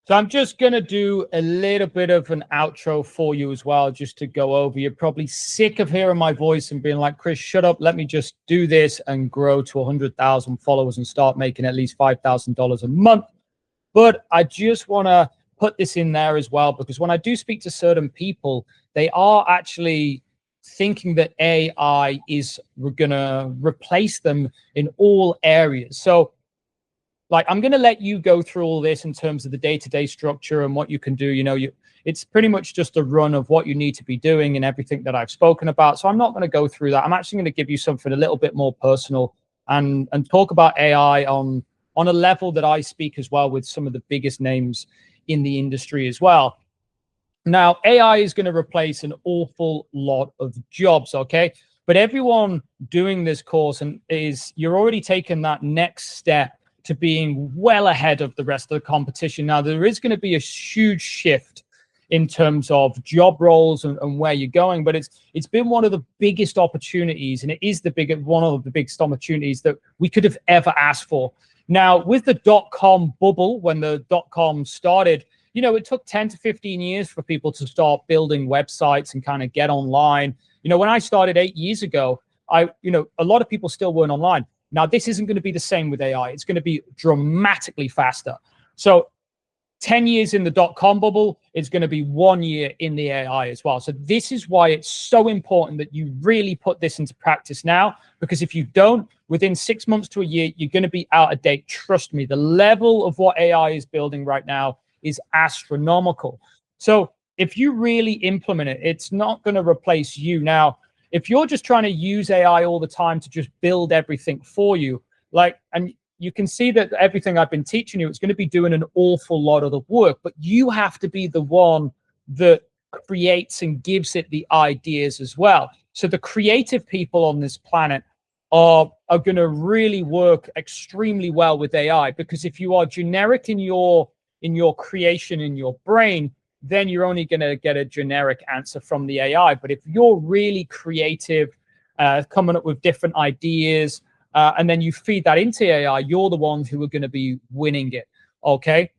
So I'm just going to do a little bit of an outro for you as well, just to go over. You're probably sick of hearing my voice and being like, Chris, shut up. Let me just do this and grow to 100,000 followers and start making at least $5,000 a month. But I just want to put this in there as well, because when I do speak to certain people, they are actually thinking that AI is going to replace them in all areas. So like, I'm going to let you go through all this in terms of the day-to-day structure and what you can do. It's pretty much just a run of what you need to be doing and everything that I've spoken about. So I'm not going to go through that. I'm actually going to give you something a little bit more personal and talk about AI on a level that I speak as well with some of the biggest names in the industry as well. Now, AI is going to replace an awful lot of jobs, okay? But everyone doing this course you're already taking that next step to being well ahead of the rest of the competition. Now, there is going to be a huge shift in terms of job roles and where you're going, but it's been one of the biggest opportunities, and it is one of the biggest opportunities that we could have ever asked for. Now, with the .com bubble, when the .com started, it took 10 to 15 years for people to start building websites and kind of get online. When I started 8 years ago, a lot of people still weren't online. Now, this isn't going to be the same with AI. It's going to be dramatically faster. So 10 years in the .com bubble, it's going to be 1 year in the AI as well. So this is why it's so important that you really put this into practice now, because if you don't, within 6 months to a year, you're going to be out of date. Trust me, the level of what AI is building right now is astronomical. So if you really implement it, it's not going to replace you. Now, if you're just trying to use AI all the time to just build everything for you, and you can see that everything I've been teaching you, it's going to be doing an awful lot of the work, but you have to be the one that creates and gives it the ideas as well. So the creative people on this planet are going to really work extremely well with AI, because if you are generic in your creation, in your brain, then you're only going to get a generic answer from the AI. But if you're really creative, coming up with different ideas, and then you feed that into AI, you're the ones who are going to be winning it, okay?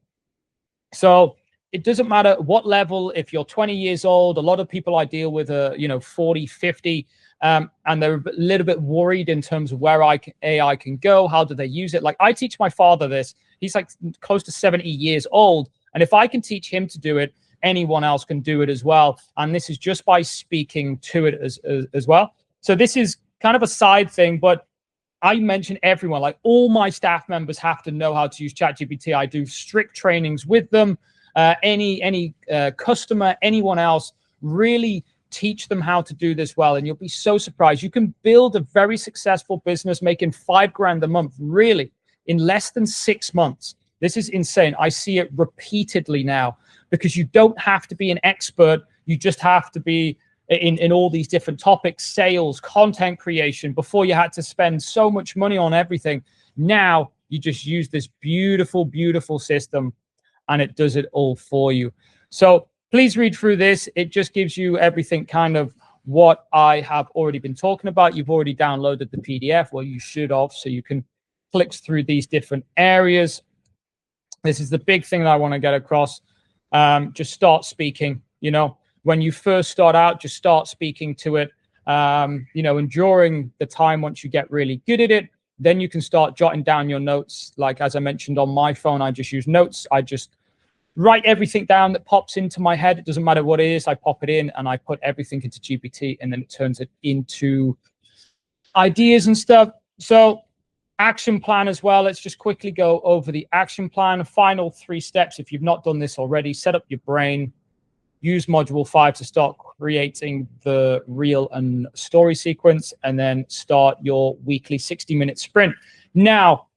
So it doesn't matter what level. If you're 20 years old, a lot of people I deal with are, 40, 50, and they're a little bit worried in terms of where AI can go. How do they use it? Like, I teach my father this. He's like close to 70 years old. And if I can teach him to do it, anyone else can do it as well. And this is just by speaking to it as well. So this is kind of a side thing, but I mention everyone, like all my staff members have to know how to use ChatGPT. I do strict trainings with them. Any customer, anyone else, really teach them how to do this well. And you'll be so surprised. You can build a very successful business making $5,000 a month, really, in less than 6 months. This is insane. I see it repeatedly now, because you don't have to be an expert. You just have to be in all these different topics, sales, content creation. Before, you had to spend so much money on everything. Now you just use this beautiful, beautiful system, and it does it all for you. So please read through this. It just gives you everything kind of what I have already been talking about. You've already downloaded the PDF. Well, you should have, so you can click through these different areas. This is the big thing that I want to get across. Just start speaking. When you first start out, just start speaking to it. And during the time, once you get really good at it, then you can start jotting down your notes. Like, as I mentioned, on my phone, I just use notes. I just write everything down that pops into my head. It doesn't matter what it is. I pop it in and I put everything into GPT, and then it turns it into ideas and stuff. So action plan as well. Let's just quickly go over the action plan. The final 3 steps. If you've not done this already, set up your brain. Use module 5 to start creating the reel and story sequence, and then start your weekly 60-minute sprint. Now,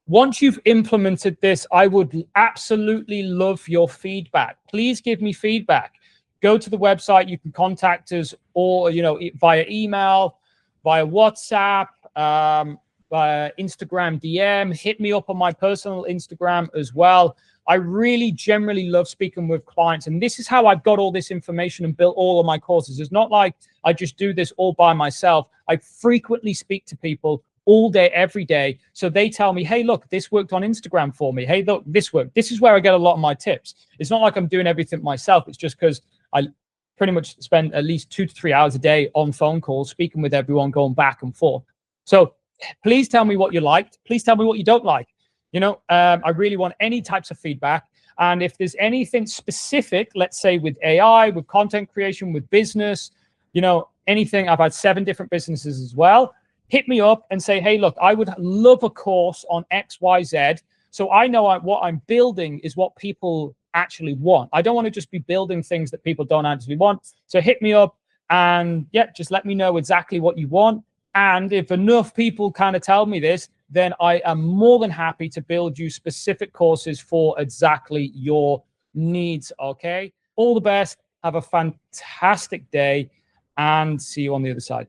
once you've implemented this, I would absolutely love your feedback. Please give me feedback. Go to the website. You can contact us, or via email, via WhatsApp, via Instagram DM. Hit me up on my personal Instagram as well. I really generally love speaking with clients, and this is how I've got all this information and built all of my courses. It's not like I just do this all by myself. I frequently speak to people all day, every day. So they tell me, hey, look, this worked on Instagram for me. Hey, look, this worked. This is where I get a lot of my tips. It's not like I'm doing everything myself. It's just because I pretty much spend at least 2 to 3 hours a day on phone calls, speaking with everyone, going back and forth. So please tell me what you liked. Please tell me what you don't like. You know, I really want any types of feedback. And if there's anything specific, let's say with AI, with content creation, with business, you know, anything, I've had 7 different businesses as well. Hit me up and say, hey, look, I would love a course on X, Y, Z. So I know what I'm building is what people actually want. I don't want to just be building things that people don't actually want. So hit me up and yeah, just let me know exactly what you want. And if enough people kind of tell me this, then I am more than happy to build you specific courses for exactly your needs. Okay. All the best. Have a fantastic day and see you on the other side.